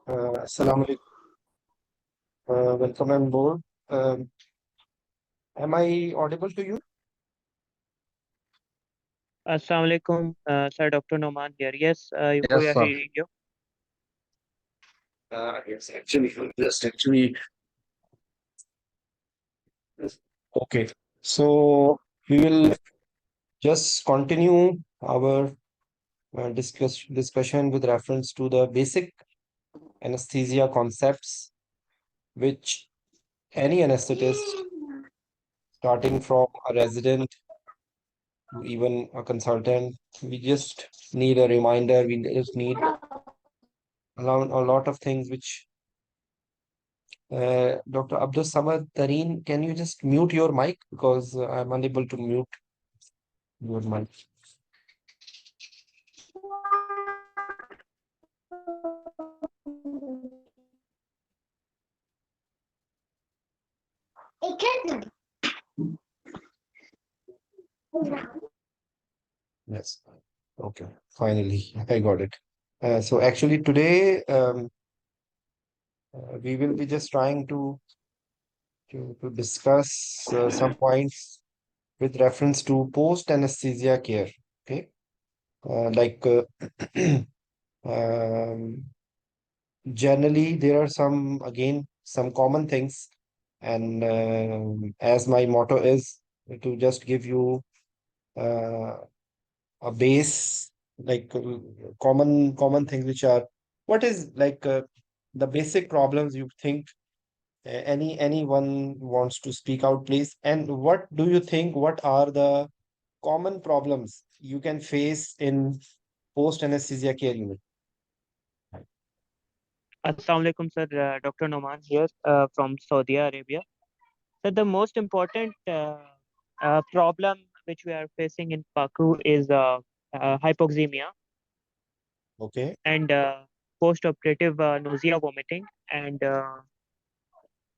Assalamu alaikum. Welcome on board. Um, am I audible to you? Assalamu alaikum, sir. Dr. Noman here. Yes, we Yes, are sir. hearing you. Yes, actually, just actually. Okay. So we will just continue our discussion with reference to the basic anesthesia concepts, which any anesthetist, starting from a resident to even a consultant, we just need a reminder. We just need a lot of things which Dr. Abdul Samad Tareen, can you just mute your mic because I'm unable to mute your mic. Yes. Okay. Finally, I got it. So actually today we will be just trying to discuss some points with reference to post anesthesia care. Okay. Like um, generally there are some again some common things, and as my motto is to just give you uh, a base, like common things which are what is like the basic problems you think anyone wants to speak out, please. And what do you think, what are the common problems you can face in post anesthesia care unit? Assalamu alaikum, sir. Dr. Noman here from Saudi Arabia. So the most important problem which we are facing in PACU is hypoxemia Okay, and post-operative nausea, vomiting, and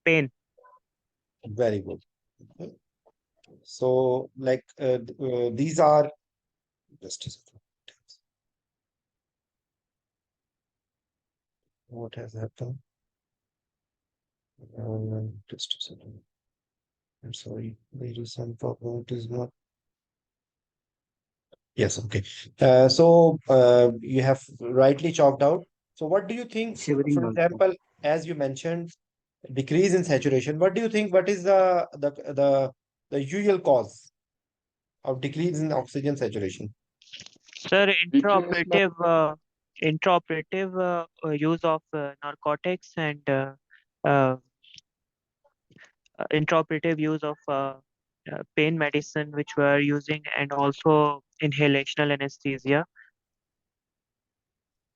pain. very good. Okay. So, like, these are just a second. What has happened? Just a second. I'm sorry. There is some problem. It is not. Yes. Okay. So you have rightly chalked out. So, what do you think? Shivering For also. example, as you mentioned, decrease in saturation. What do you think? What is the usual cause of decrease in oxygen saturation? Sir, Weakness, intraoperative use of narcotics and uh, intraoperative use of pain medicine which we are using, and also inhalational anesthesia.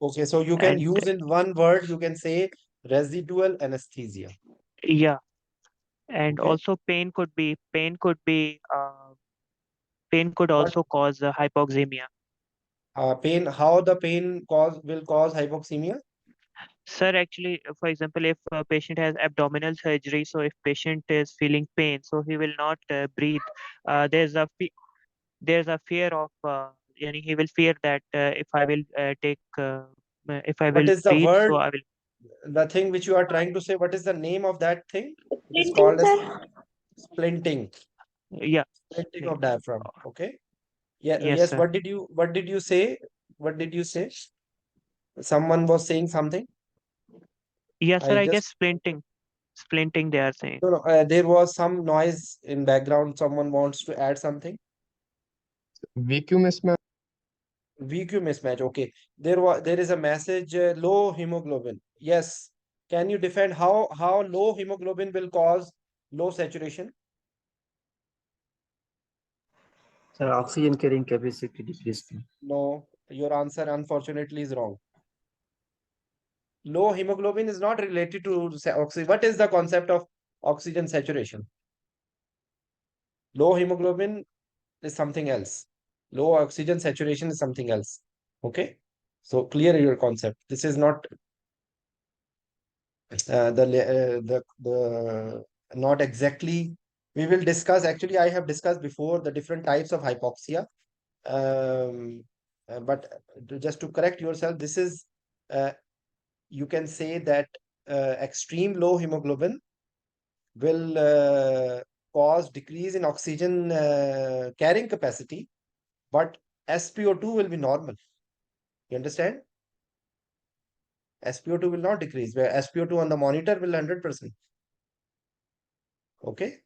Okay, so you can And use in one word, you can say residual anesthesia. yeah, and Okay. also pain could What also cause hypoxemia. pain? How the pain will cause hypoxemia? Sir, actually, for example, if a patient has abdominal surgery, so if patient is feeling pain, so he will not breathe. There's a fear of yani he will fear that if I What will is the breathe, word? so I will. The thing which you are trying to say, what is the name of that thing? It is Printing, called as sir. splinting. Yeah. Splinting of Printing. diaphragm. Okay. Yeah, Yes, yes. sir. What did you say? What did you say? Someone was saying something. Yes, sir. I I just guess splinting. They are saying. no, no, there was some noise in background. Someone wants to add something. VQ mismatch. VQ mismatch. Okay. There is a message low hemoglobin. Yes. Can you defend how low hemoglobin will cause low saturation? Sir, oxygen carrying capacity decreased. No, your answer unfortunately is wrong. Low hemoglobin is not related to oxygen. What is the concept of oxygen saturation? Low hemoglobin is something else. Low oxygen saturation is something else. Okay. So clear your concept. This is not the not exactly. We will discuss. Actually, I have discussed before the different types of hypoxia. But just to correct yourself, this is uh, you can say that extreme low hemoglobin will cause decrease in oxygen carrying capacity, but SpO2 will be normal. You understand? SpO2 will not decrease, where SpO2 on the monitor will 100%. Okay.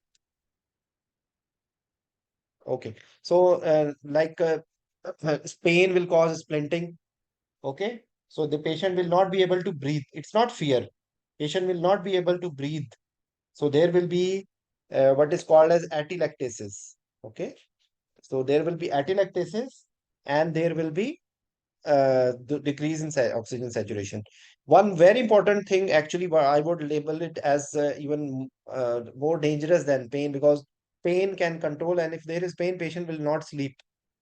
Okay. So, pain will cause splinting. Okay. So the patient will not be able to breathe. It's not fear. Patient will not be able to breathe. So there will be what is called as atelectasis. Okay. So there will be atelectasis, and there will be the decrease in oxygen saturation. One very important thing, actually, but I would label it as even more dangerous than pain, because pain can control, and if there is pain, patient will not sleep.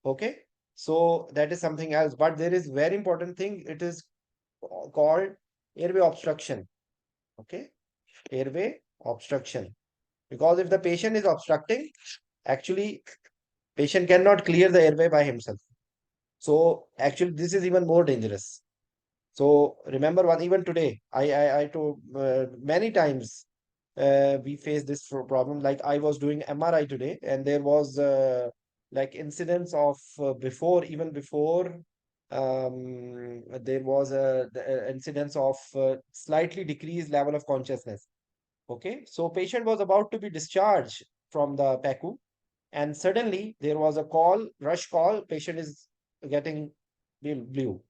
Okay, so that is something else. But there is very important thing. It is called airway obstruction. Okay, airway obstruction. Because if the patient is obstructing, actually, patient cannot clear the airway by himself. So actually, this is even more dangerous. So remember one, even today, I told many times we face this problem. Like I was doing MRI today, and there was like incidents of even before there was the incidence of slightly decreased level of consciousness. Okay, so patient was about to be discharged from the PACU, and suddenly there was a call, rush call. Patient is getting blue.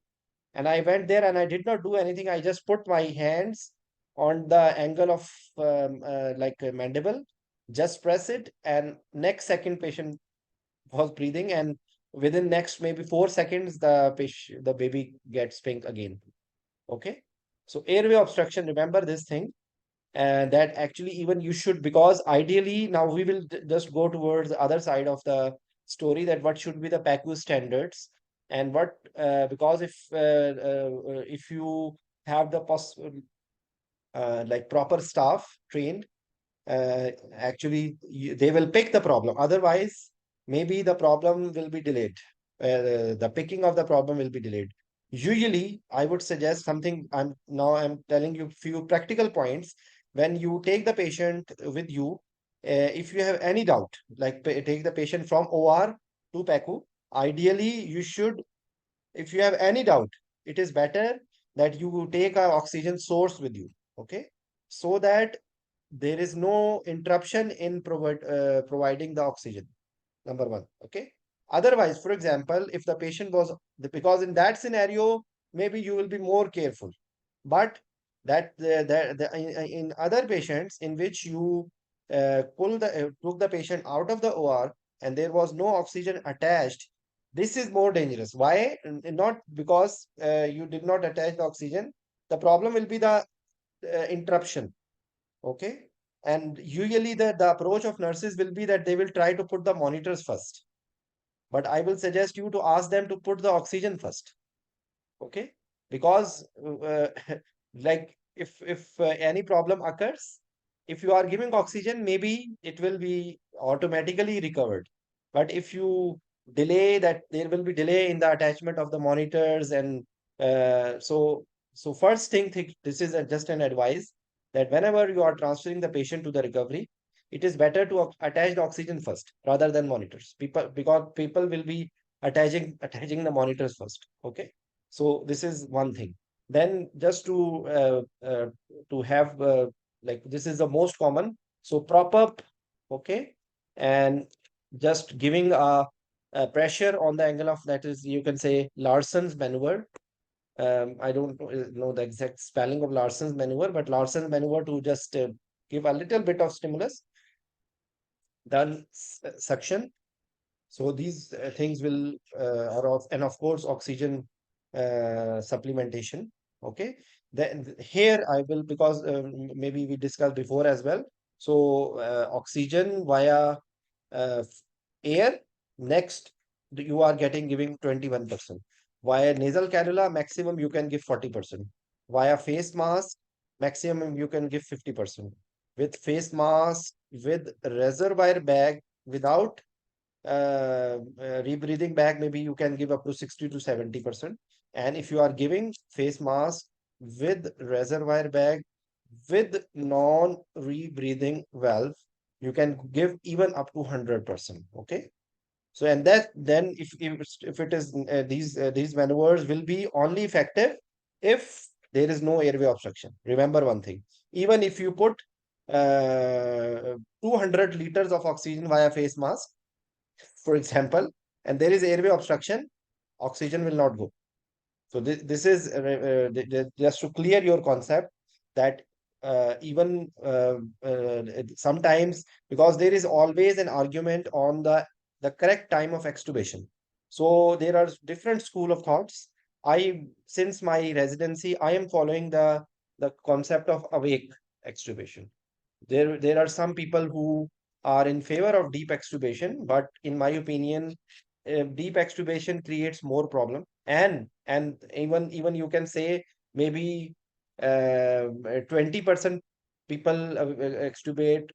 And I went there and I did not do anything. I just put my hands on the angle of like a mandible, just press it, and next second patient was breathing, and within next maybe 4 seconds the baby gets pink again. Okay, so airway obstruction. Remember this thing, and that actually even you should, because ideally now we will just go towards the other side of the story, that what should be the PACU standards, and what because if you have the like proper staff trained, actually they will pick the problem. Otherwise, maybe the problem will be delayed. The picking of the problem will be delayed. Usually, I would suggest something. I'm telling you few practical points. When you take the patient with you, if you have any doubt, like take the patient from OR to PACU, ideally you should, if you have any doubt, it is better that you take a oxygen source with you. Okay, so that there is no interruption in providing the oxygen. Number one. Okay. Otherwise, for example, if the patient was, because in that scenario, maybe you will be more careful. But in other patients in which you took the patient out of the OR and there was no oxygen attached, this is more dangerous. Why? Not because you did not attach the oxygen. The problem will be the interruption. Okay. And usually the approach of nurses will be that they will try to put the monitors first. But I will suggest you to ask them to put the oxygen first. Okay. Because like if any problem occurs, if you are giving oxygen, maybe it will be automatically recovered. But if you delay that, there will be delay in the attachment of the monitors. And so first thing, this is just an advice, that whenever you are transferring the patient to the recovery, it is better to attach the oxygen first rather than monitors. Because people will be attaching the monitors first. Okay. So this is one thing. Then just to have like this is the most common. So prop up, okay, and just giving a pressure on the angle of, that is, you can say, Larson's maneuver. I don't know the exact spelling of Larson's maneuver, but Larson's maneuver to just give a little bit of stimulus, then suction. So these things will and of course oxygen supplementation. Okay. Then here I will, because maybe we discussed before as well. So oxygen via uh, air. Next, you are giving 21%. Via nasal cannula, maximum you can give 40%. Via face mask, maximum you can give 50%. With face mask, with reservoir bag, without rebreathing bag, maybe you can give up to 60 to 70%. And if you are giving face mask with reservoir bag, with non-rebreathing valve, you can give even up to 100%. Okay. So, and that then if it is these maneuvers will be only effective if there is no airway obstruction. Remember one thing, even if you put 200 liters of oxygen via face mask, for example, and there is airway obstruction, oxygen will not go. So this is just to clear your concept that even sometimes, because there is always an argument on the correct time of extubation. So there are different school of thoughts. Since my residency, I am following the concept of awake extubation. There are some people who are in favor of deep extubation, but in my opinion, deep extubation creates more problem, and even you can say maybe 20% people extubate.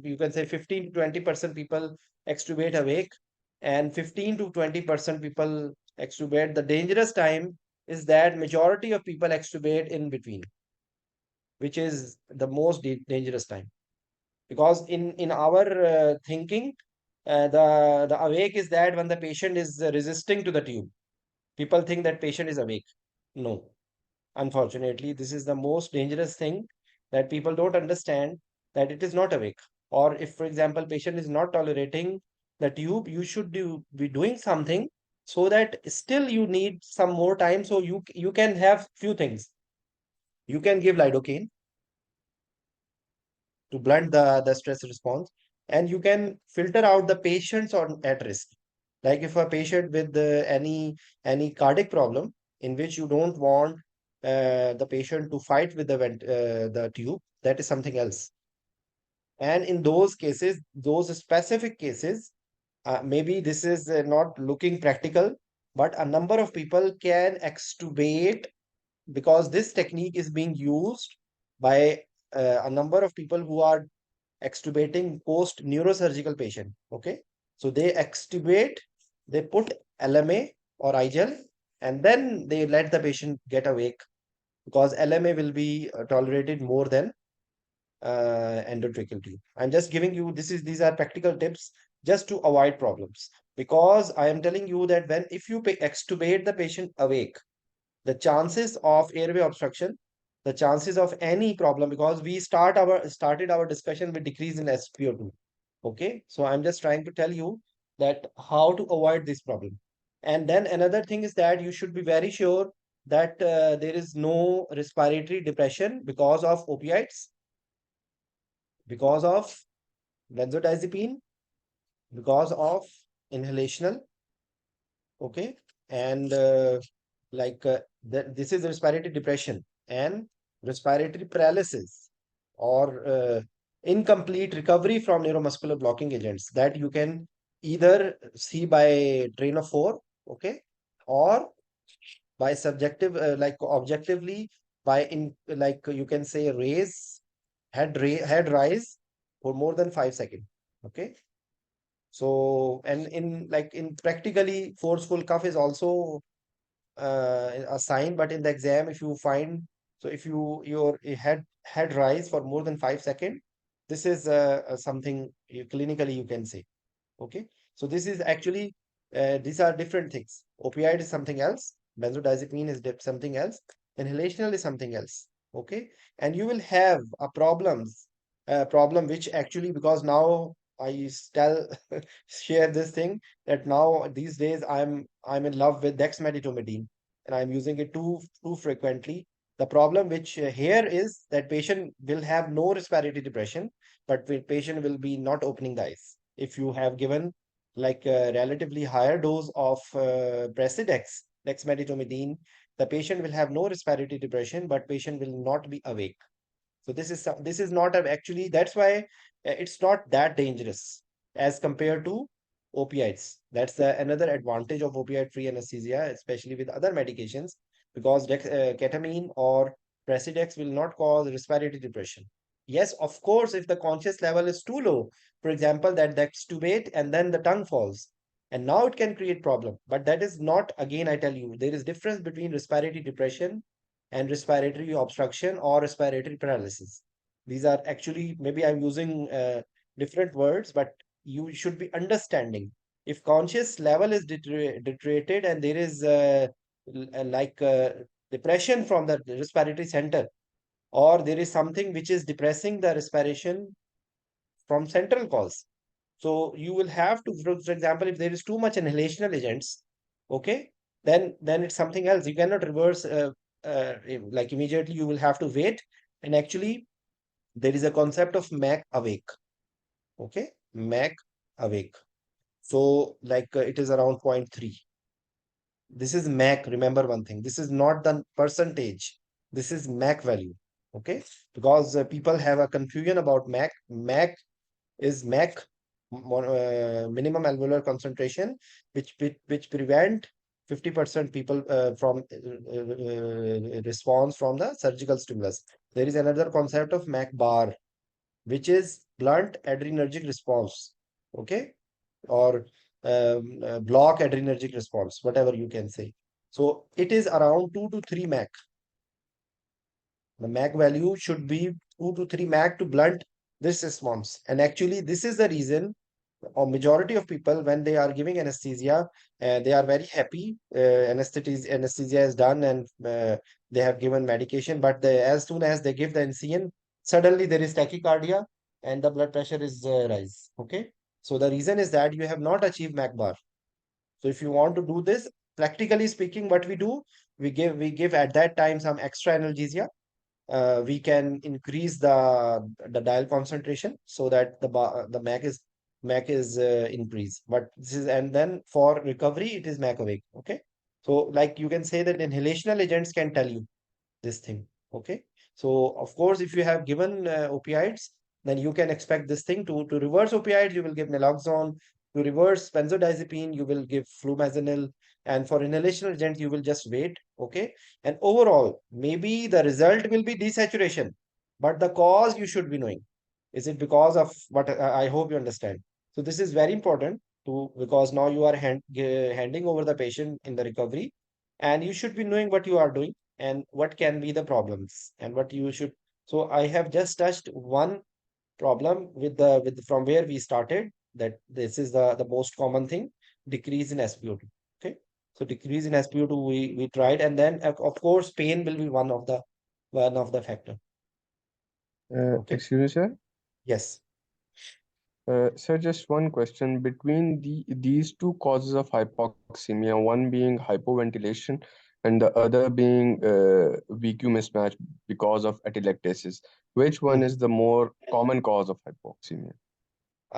You can say 15 to 20% people extubate awake, and 15 to 20% people extubate. The dangerous time is that majority of people extubate in between, which is the most dangerous time, because in our thinking, the awake is that when the patient is resisting to the tube, people think that patient is awake. No, unfortunately, this is the most dangerous thing, that people don't understand that it is not awake. Or if, for example, patient is not tolerating the tube, you should be doing something, so that still you need some more time, so you can have few things. You can give lidocaine to blunt the stress response, and you can filter out the patients on at risk. Like if a patient with any cardiac problem, in which you don't want the patient to fight with the tube, that is something else. And in those cases, those specific cases, maybe this is not looking practical, but a number of people can extubate, because this technique is being used by a number of people who are extubating post neurosurgical patient. Okay. So they extubate, they put LMA or igel, and then they let the patient get awake, because LMA will be tolerated more than endotracheal tube. I'm just giving you, these are practical tips just to avoid problems, because I am telling you that when if you extubate the patient awake, the chances of airway obstruction, the chances of any problem, because we started our discussion with decrease in SpO2. Okay, so I'm just trying to tell you that how to avoid this problem. And then another thing is that you should be very sure that there is no respiratory depression because of opioids, because of benzodiazepine, because of inhalational. Okay. And this is respiratory depression and respiratory paralysis, or incomplete recovery from neuromuscular blocking agents, that you can either see by train of four. Okay. Or by subjective, like objectively, by in like you can say head rise for more than 5 seconds. Okay. So, and in practically forceful cough is also a sign, but in the exam, if you find, so if your head rise for more than 5 seconds, this is something clinically you can say. Okay. So this is actually, these are different things. Opioid is something else. Benzodiazepine is something else. Inhalational is something else. Okay. And you will have a problem which actually, because now I still share this thing, that now these days I'm in love with dexmedetomidine, and I'm using it too frequently. The problem which here is that patient will have no respiratory depression, but the patient will be not opening the eyes. If you have given like a relatively higher dose of Presidex, dexmedetomidine, the patient will have no respiratory depression, but patient will not be awake. So this is not actually, that's why it's not that dangerous as compared to opioids. That's another advantage of opioid-free anesthesia, especially with other medications, because ketamine or Presidex will not cause respiratory depression. Yes, of course, if the conscious level is too low, for example, that the extubate and then the tongue falls, and now it can create problem. But that is not, again, I tell you, there is difference between respiratory depression and respiratory obstruction or respiratory paralysis. These are actually, maybe I'm using different words, but you should be understanding. If conscious level is deteriorated and there is like depression from the respiratory center, or there is something which is depressing the respiration from central cause. So you will have to, for example, if there is too much inhalational agents, okay, then it's something else. You cannot reverse like immediately. You will have to wait. And actually, there is a concept of MAC awake. Okay, MAC awake. So like it is around 0.3. This is MAC. Remember one thing. This is not the percentage. This is MAC value. Okay, because people have a confusion about MAC. MAC is MAC, minimum alveolar concentration, which prevent 50% people from response from the surgical stimulus. There is another concept of MAC bar, which is blunt adrenergic response, okay, or block adrenergic response, whatever you can say. So it is around 2 to 3 MAC. The MAC value should be 2 to 3 MAC to blunt this response. And actually, this is the reason or majority of people, when they are giving anesthesia, they are very happy. Anesthesia is done and they have given medication. But as soon as they give the NCN, suddenly there is tachycardia and the blood pressure is rise. Okay. So the reason is that you have not achieved MAC bar. So if you want to do this, practically speaking, what we do, we give at that time some extra analgesia. We can increase the dial concentration so that the MAC is increased. But this is, and then for recovery it is MAC awake. Okay, so like you can say that inhalational agents can tell you this thing. Okay, so of course if you have given opioids, then you can expect this thing to reverse opioids. You will give naloxone. To reverse benzodiazepine, you will give flumazenil. And for inhalational agents, you will just wait. Okay, and overall maybe the result will be desaturation, but the cause you should be knowing. Is it because of what? I hope you understand. So this is very important to, because now you are handing over the patient in the recovery, and you should be knowing what you are doing and what can be the problems and what you should. So I have just touched one problem with from where we started, that this is the most common thing, decrease in SpO2. Okay, so decrease in SpO2 we tried, and then of course pain will be one of the factor. Okay, Excuse me, sir. yes. Sir, just one question. Between these two causes of hypoxemia, one being hypoventilation and the other being VQ mismatch because of atelectasis, which one Mhm. is the more common cause of hypoxemia?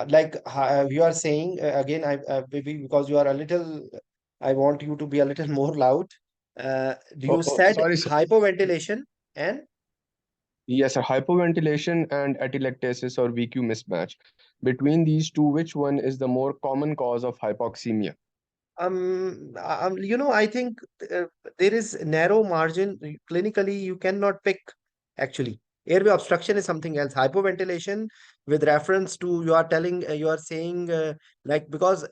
Like you are saying again, I maybe because you are a little, I want you to be a little more loud. You said Sorry, sir. hypoventilation and Yes, sir. Hypoventilation and atelectasis or VQ mismatch. Between these two, which one is the more common cause of hypoxemia? I think uh, there is narrow margin. Clinically, you cannot pick actually. Airway obstruction is something else. Hypoventilation, with reference to, you are telling, you are saying like, because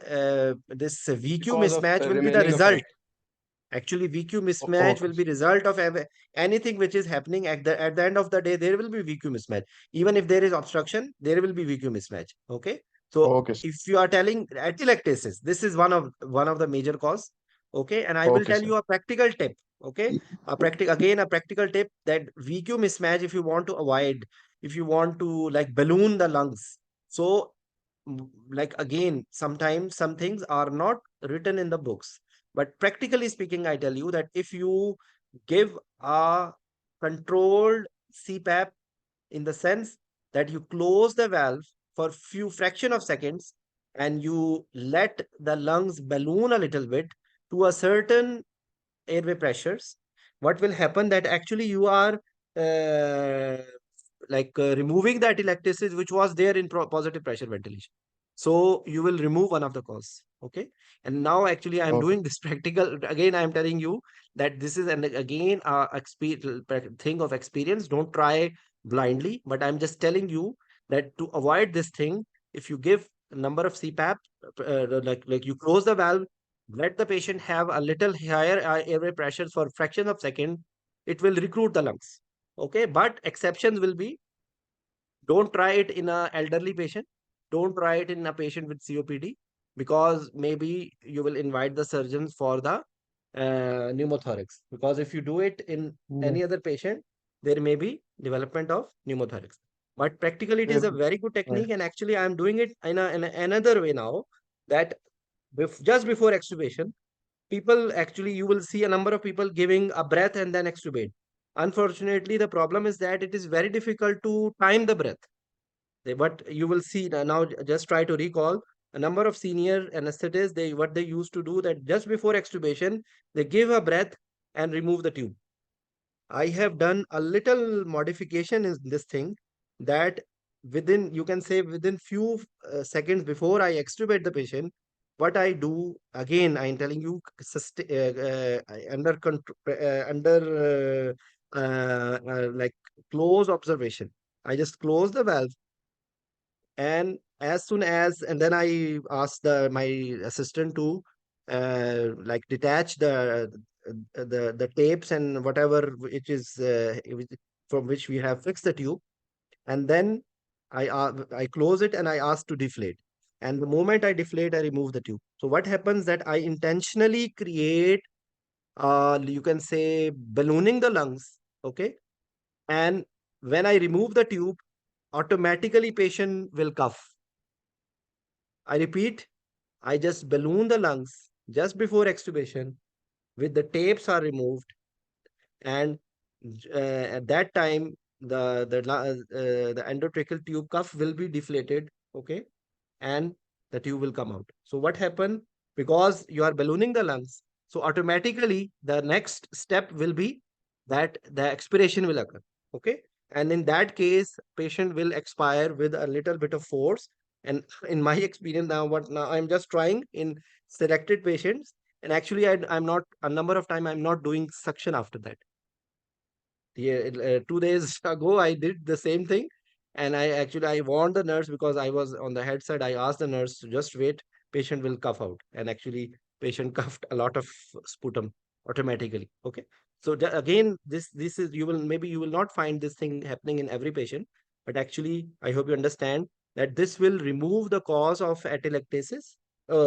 this VQ Because of mismatch will be the remaining of result. Actually, VQ mismatch okay, will be result of anything which is happening at the end of the day. There will be VQ mismatch. Even if there is obstruction, there will be VQ mismatch. Okay. So okay, sir. if you are telling atelectasis, this is one of the major cause. Okay, and I will Okay, tell sir. you a practical tip. Okay, a practical tip, that VQ mismatch, if you want to avoid, if you want to like balloon the lungs. So like again, sometimes some things are not written in the books, but practically speaking, I tell you that if you give a controlled CPAP, in the sense that you close the valve for few fraction of seconds and you let the lungs balloon a little bit to a certain airway pressures, what will happen that actually you are uh, removing that electrolysis which was there in positive pressure ventilation. So you will remove one of the cause. Okay, and now actually I am Okay. doing this practical again. I am telling you that this is, and again, thing of experience. Don't try blindly, but I'm just telling you that to avoid this thing, if you give a number of CPAP, like you close the valve, let the patient have a little higher airway pressure for fraction of second, it will recruit the lungs. Okay, but exceptions will be, don't try it in a elderly patient. Don't try it in a patient with COPD, because maybe you will invite the surgeons for the pneumothorax. Because if you do it in Mm. any other patient, there may be development of pneumothorax. But practically, it Yeah, is a very good right. technique, and actually, I am doing it in another way now. That just before extubation, people actually, you will see a number of people giving a breath and then extubate. Unfortunately, the problem is that it is very difficult to time the breath. But you will see now, just try to recall a number of senior anesthetists, they what they used to do, that just before extubation, they give a breath and remove the tube. I have done a little modification in this thing, that within, you can say, within few seconds before I extubate the patient, what I do, again, I am telling you, under control, like close observation. I just close the valve, and as soon as, and then I asked my assistant to like detach the tapes and whatever which is from which we have fixed the tube. And then I close it and I ask to deflate, and the moment I deflate, I remove the tube. So what happens, that I intentionally create, you can say, ballooning the lungs. Okay, and when I remove the tube, automatically patient will cough. I repeat, I just balloon the lungs just before extubation, with the tapes are removed, and at that time the endotracheal tube cuff will be deflated. Okay, and the tube will come out. So what happened? Because you are ballooning the lungs, so automatically the next step will be that the expiration will occur. Okay, and in that case, patient will expire with a little bit of force. And in my experience now, what now I'm just trying in selected patients, and actually I'm not, a number of time I'm not doing suction after that. Yeah, 2 days ago, I did the same thing, and I warned the nurse, because I was on the head side. I asked the nurse to just wait, patient will cough out, and actually, patient coughed a lot of sputum automatically. Okay, so again, this is, you will, maybe you will not find this thing happening in every patient, but actually, I hope you understand that this will remove the cause of atelectasis.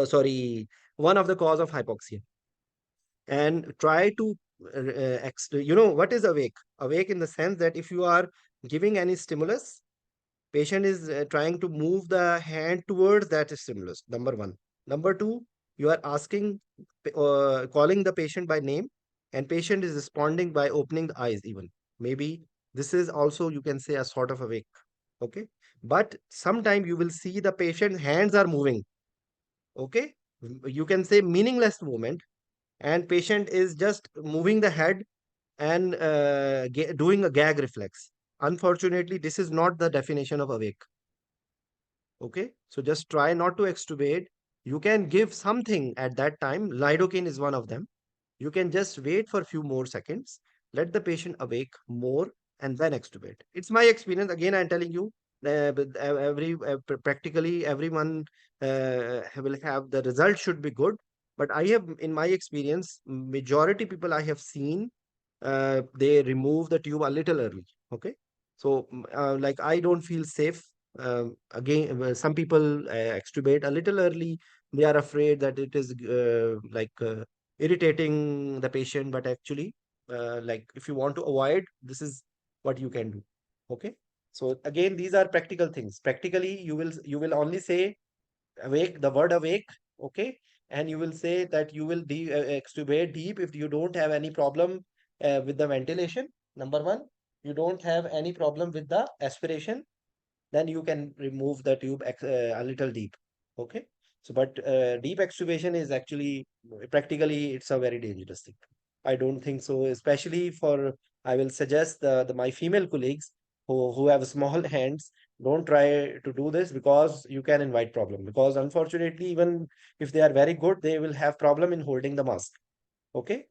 Sorry, one of the cause of hypoxia. And try to what is awake? Awake in the sense that if you are giving any stimulus, patient is trying to move the hand towards that stimulus. Number one. Number two, you are asking, calling the patient by name, and patient is responding by opening the eyes even. Maybe this is also, you can say, a sort of awake. Okay, but sometime you will see the patient hands are moving. Okay, you can say meaningless movement, and patient is just moving the head and doing a gag reflex. Unfortunately, this is not the definition of awake. Okay, so just try not to extubate. You can give something at that time. Lidocaine is one of them. You can just wait for a few more seconds, let the patient awake more, and then extubate. It's my experience. Again, I'm telling you, practically everyone will have, the result should be good. But I have, in my experience, majority people I have seen, they remove the tube a little early. Okay, so like I don't feel safe. Again, some people extubate a little early. They are afraid that it is irritating the patient, but actually, like if you want to avoid, this is what you can do. Okay, so again, these are practical things. Practically, you will only say awake, the word awake. Okay, and you will say that you will extubate deep if you don't have any problem with the ventilation. Number one, you don't have any problem with the aspiration, then you can remove the tube a little deep. Okay, so but deep extubation is actually, practically, it's a very dangerous thing. I don't think so, especially for, I will suggest the my female colleagues who have small hands, don't try to do this, because you can invite problem, because unfortunately, even if they are very good, they will have problem in holding the mask. Okay,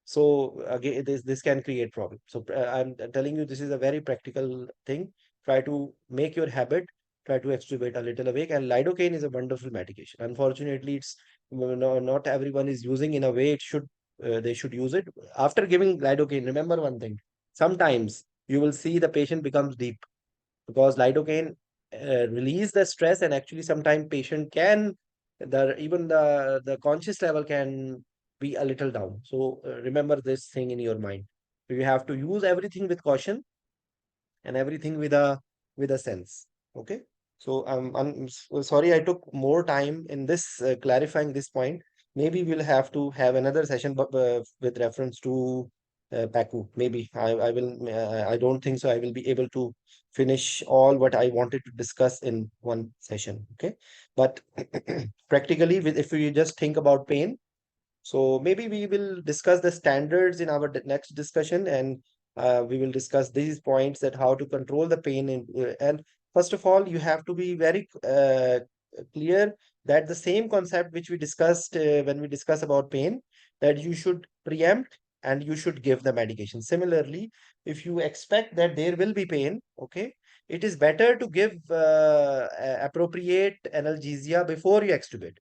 so again, this can create problem. So I'm telling you, this is a very practical thing. Try to make your habit. Try to extubate a little awake. And lidocaine is a wonderful medication. Unfortunately, it's not everyone is using in a way it should they should use it after giving lidocaine. Remember one thing: sometimes you will see the patient becomes deep because lidocaine release the stress, and actually sometimes patient can even the conscious level can be a little down. So remember this thing in your mind. So you have to use everything with caution and everything with a sense. Okay. So sorry I took more time in this clarifying this point. Maybe we'll have to have another session, but with reference to Paku. Maybe I will. I don't think so. I will be able to finish all what I wanted to discuss in one session. Okay, but practically, if we just think about pain, so maybe we will discuss the standards in our next discussion, and we will discuss these points that how to control the pain. And first of all, you have to be very clear that the same concept which we discussed when we discuss about pain, that you should preempt and you should give the medication. Similarly, if you expect that there will be pain, okay, it is better to give appropriate analgesia before you extubate.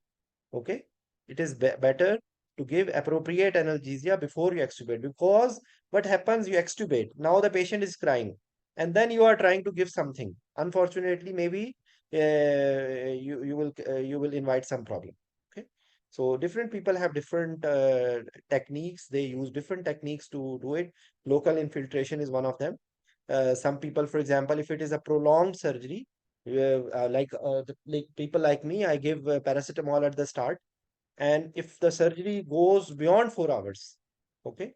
Okay, it is better to give appropriate analgesia before you extubate, because what happens, you extubate, now the patient is crying, and then you are trying to give something. Unfortunately, maybe you will invite some problem. Okay, so different people have different techniques. They use different techniques to do it. Local infiltration is one of them. Some people, for example, if it is a prolonged surgery, like people like me, I give paracetamol at the start, and if the surgery goes beyond 4 hours, okay,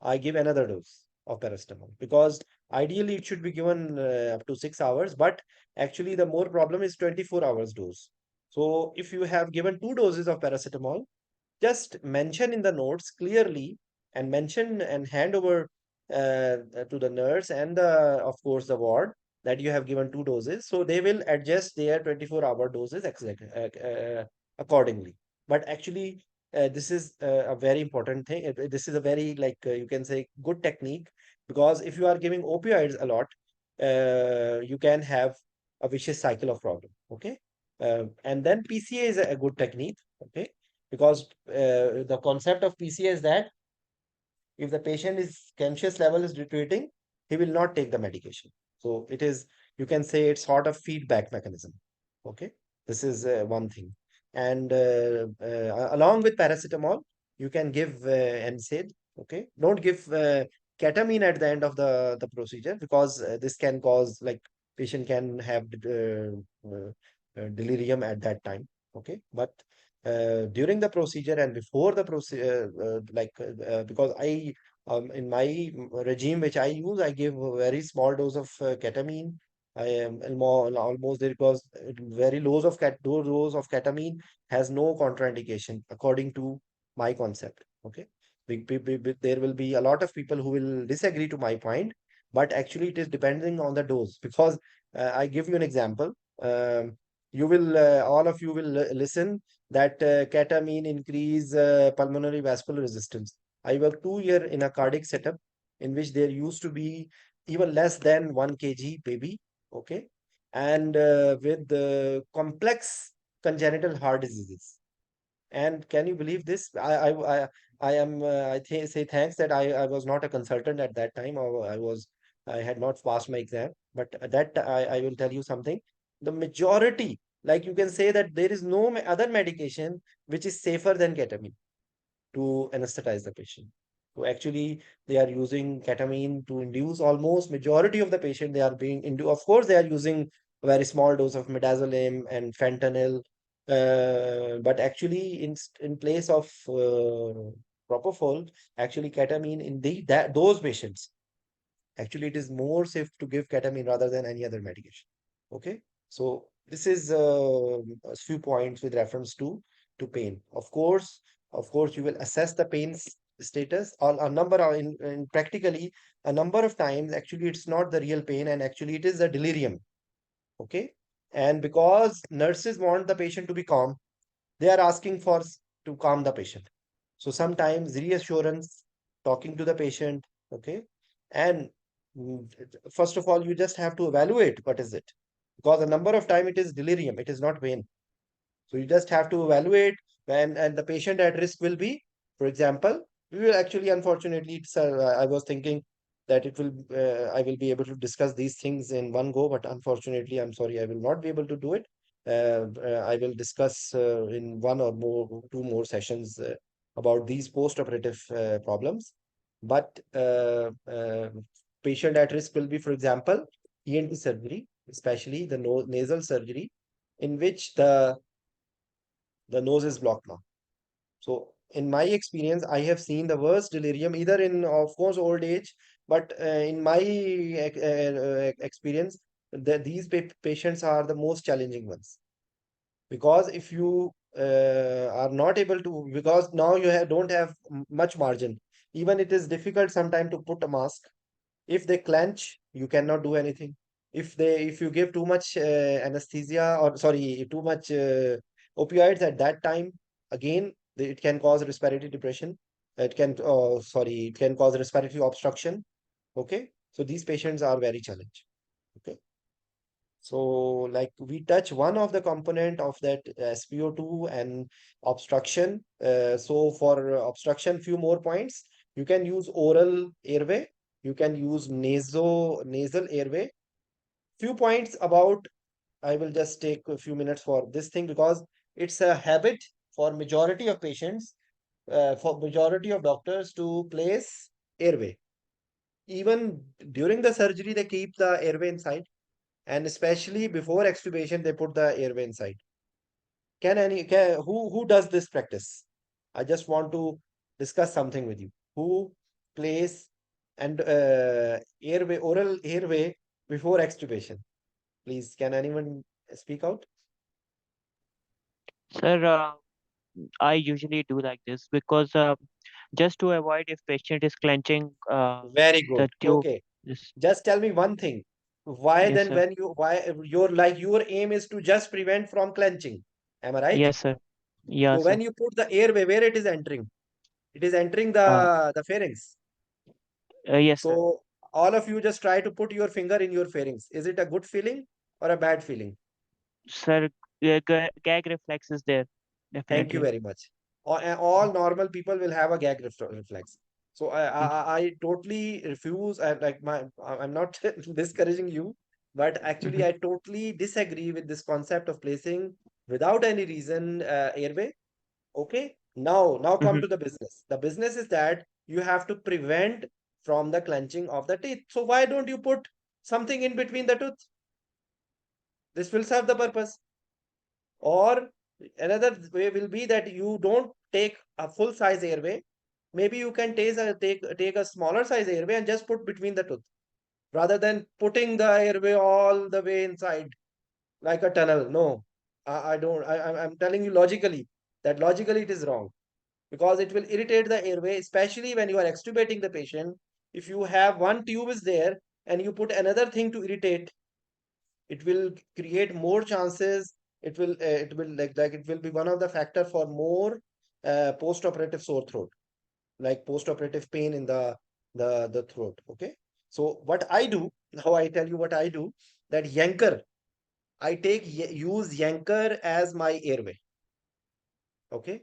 I give another dose of paracetamol, because ideally it should be given up to 6 hours, but actually the more problem is 24 hours dose. So if you have given 2 doses of paracetamol, just mention in the notes clearly, and mention and hand over to the nurse and of course the ward, that you have given 2 doses, so they will adjust their 24-hour doses exactly accordingly. But actually this is a very important thing. This is a very, like, you can say, good technique, because if you are giving opioids a lot, you can have a vicious cycle of problem. Okay, and then PCA is a good technique. Okay, because the concept of PCA is that if the patient is conscious level is deteriorating, he will not take the medication. So it is, you can say, it's sort of feedback mechanism. Okay, this is one thing. And along with paracetamol, you can give NSAID. Okay, don't give ketamine at the end of the procedure, because this can cause, like, patient can have delirium at that time. Okay, but during the procedure and before the procedure, because I in my regime which I use, I give a very small dose of ketamine. I am almost there, because very low dose of ketamine has no contraindication according to my concept. Okay, there will be a lot of people who will disagree to my point, but actually it is depending on the dose. Because I give you an example. You will all of you will listen that ketamine increase pulmonary vascular resistance. I worked 2 years in a cardiac setup in which there used to be even less than 1 kg baby, okay, and with complex congenital heart diseases. And can you believe this? I am say thanks that I was not a consultant at that time, or I had not passed my exam. But I will tell you something. The majority, like, you can say that there is no other medication which is safer than ketamine to anesthetize the patient. So actually, they are using ketamine to induce almost majority of the patient. They are being into. Of course, they are using a very small dose of midazolam and fentanyl, but actually, in place of propofol, actually ketamine in that those patients, actually it is more safe to give ketamine rather than any other medication. Okay, so this is a few points with reference to pain. Of course, you will assess the pain status. All a number of in practically a number of times. Actually, it's not the real pain, and actually it is the delirium. Okay, and because nurses want the patient to be calm, they are asking for to calm the patient. So sometimes reassurance, talking to the patient, okay, and first of all, you just have to evaluate what is it, because a number of time it is delirium, it is not pain. So you just have to evaluate when, and the patient at risk will be, for example, We will actually, unfortunately, I was thinking that I will be able to discuss these things in one go, but unfortunately, I'm sorry, I will not be able to do it. I will discuss in one or more, two more sessions about these post-operative problems. But patient at risk will be, for example, ENT surgery, especially the no nasal surgery, in which the nose is blocked now. So, in my experience, I have seen the worst delirium either in, of course, old age, but in my experience, these patients are the most challenging ones. Because if you are not able to, because now don't have much margin, even it is difficult sometimes to put a mask. If they clench, you cannot do anything. If you give too much anesthesia, or sorry, too much opioids at that time, again, it can cause respiratory depression. It can cause respiratory obstruction. Okay. So these patients are very challenged. Okay. So, like, we touch one of the component of that SpO2 and obstruction. So for obstruction, few more points. You can use oral airway. You can use nasal airway. Few points about, I will just take a few minutes for this thing because it's a habit for majority of patients, for majority of doctors to place airway. Even during the surgery, they keep the airway inside, and especially before extubation they put the airway inside. Who does this practice? I just want to discuss something with you. Who plays and airway, oral airway before extubation? Please, can anyone speak out? Sir, I usually do like this because just to avoid if patient is clenching Very good. the tube. Okay, Yes, just tell me one thing. Why yes, then, sir. when you why your aim is to just prevent from clenching? Am I right? Yes, sir. Yeah, So sir. when you put the airway, where it is entering? It is entering Uh, the pharynx. yes, sir. So all of you just try to put your finger in your pharynx. Is it a good feeling or a bad feeling? Sir, gag reflex is there, Thank you definitely. very much. All normal people will have a gag reflex. So Mm. I totally refuse. I'm not discouraging you, but actually Mhm, I totally disagree with this concept of placing without any reason airway. Okay. Now come mhm. to the business. The business is that you have to prevent from the clenching of the teeth. So why don't you put something in between the tooth? This will serve the purpose. Or another way will be that you don't take a full size airway. Maybe you can take a smaller size airway and just put between the tooth rather than putting the airway all the way inside like a tunnel. No, I don't. I'm telling you logically that logically it is wrong, because it will irritate the airway, especially when you are extubating the patient. If you have one tube is there and you put another thing to irritate, it will create more chances. It will be one of the factor for more post-operative sore throat, like post-operative pain in the throat. Okay. So what I do now, I tell you what I do. That yanker, I use yanker as my airway. Okay.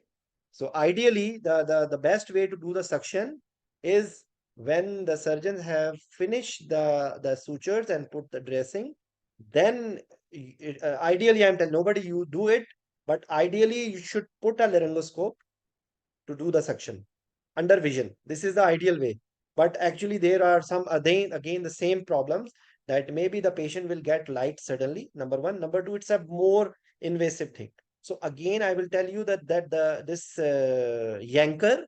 So ideally, the best way to do the suction is when the surgeons have finished the sutures and put the dressing, then ideally, I'm telling nobody you do it, but ideally you should put a laryngoscope to do the suction under vision. This is the ideal way. But actually, there are some again the same problems, that maybe the patient will get light suddenly. Number one, number two, it's a more invasive thing. So again, I will tell you that the this yanker.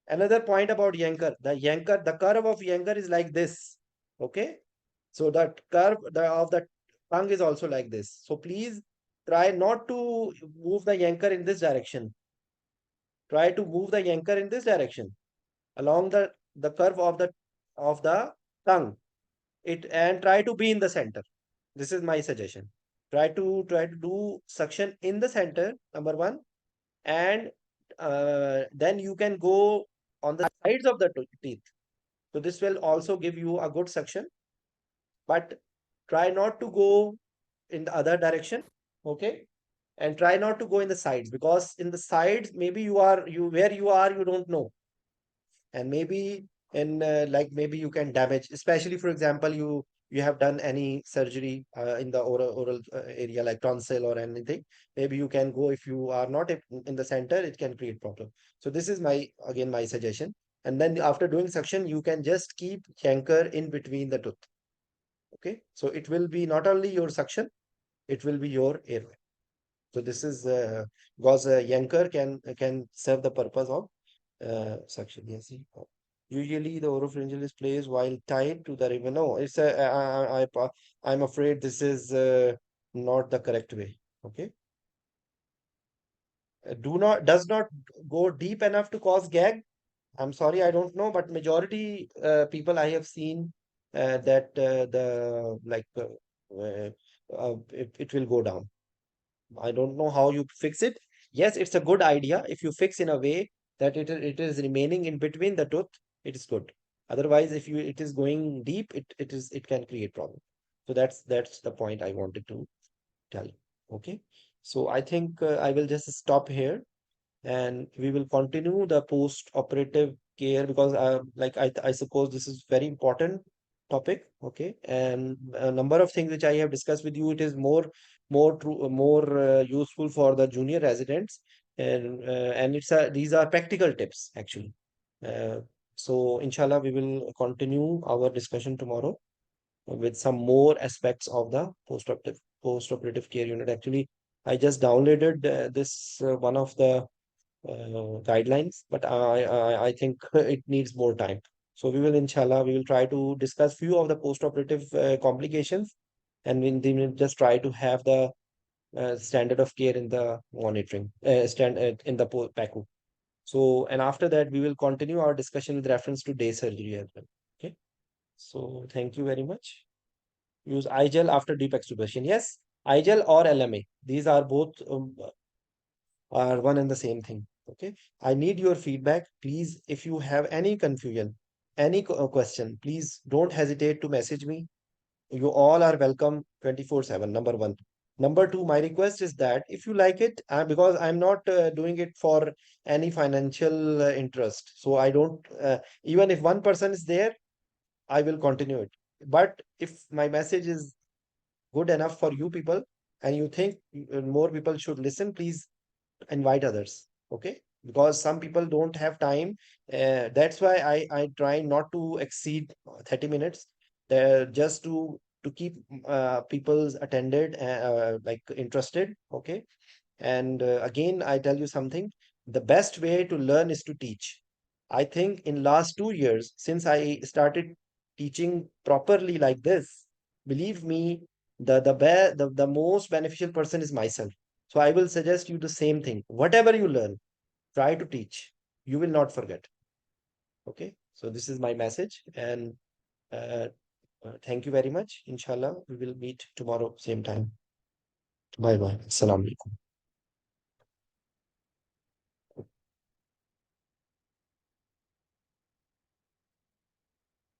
Another point about yanker, the curve of yanker is like this. Okay, so that curve of the tongue is also like this. So please try not to move the yanker in this direction. Try to move the yanker in this direction along the curve of the tongue. It and try to be in the center. This is my suggestion. Try to do suction in the center. Number one, and then you can go on the sides of the teeth. So this will also give you a good suction, but try not to go in the other direction. Okay. And try not to go in the sides, because in the sides maybe you where you are you don't know. and maybe in like maybe you can damage, especially for example, you have done any surgery in the oral area like tonsil or anything. Maybe you can go, if you are not in the center, it can create problem. So this is my, again, my suggestion. And then after doing suction, you can just keep anchor in between the tooth. Okay, so it will be not only your suction, it will be your airway. So this is because Yanker can serve the purpose of suction. Yes. Usually the oropharyngeal is placed while tied to the ribbon. No, it's a, I'm afraid this is not the correct way. Okay. Does not go deep enough to cause gag. I'm sorry, I don't know, but majority people I have seen that the like it will go down. I don't know how you fix it. Yes, it's a good idea. If you fix in a way that it is remaining in between the tooth, it is good. Otherwise, if you it is going deep, it can create problem. So that's the point I wanted to tell you. Okay. So I think I will just stop here, and we will continue the post-operative care, because I suppose this is very important topic. Okay, and a number of things which I have discussed with you, it is more useful for the junior residents, and these are practical tips actually. uh, so inshallah we will continue our discussion tomorrow with some more aspects of the post-operative care unit. Actually, I just downloaded this one of the guidelines, but I think it needs more time. So we will, inshallah, we will try to discuss few of the post-operative complications, and we will just try to have the standard of care in the monitoring in the PACU. So, and after that, we will continue our discussion with reference to day surgery as well. Okay. So thank you very much. Use iGel after deep extubation. Yes, iGel or LMA. These are both are one and the same thing. Okay. I need your feedback. Please, if you have any confusion, any question, please don't hesitate to message me. You all are welcome 24/7. Number one. Number two, my request is that if you like it, because I'm not doing it for any financial interest. So I don't, even if one person is there, I will continue it. But if my message is good enough for you people and you think more people should listen, please invite others. Okay, because some people don't have time. That's why I try not to exceed 30 minutes, just to keep people's attended, like interested. Okay, and again, I tell you something, the best way to learn is to teach. I think in last 2 years, since I started teaching properly like this, believe me, the most beneficial person is myself. So I will suggest you the same thing. Whatever you learn, try to teach. You will not forget. Okay. So this is my message. And thank you very much. Inshallah, we will meet tomorrow, same time. Bye bye. Assalamu alaikum.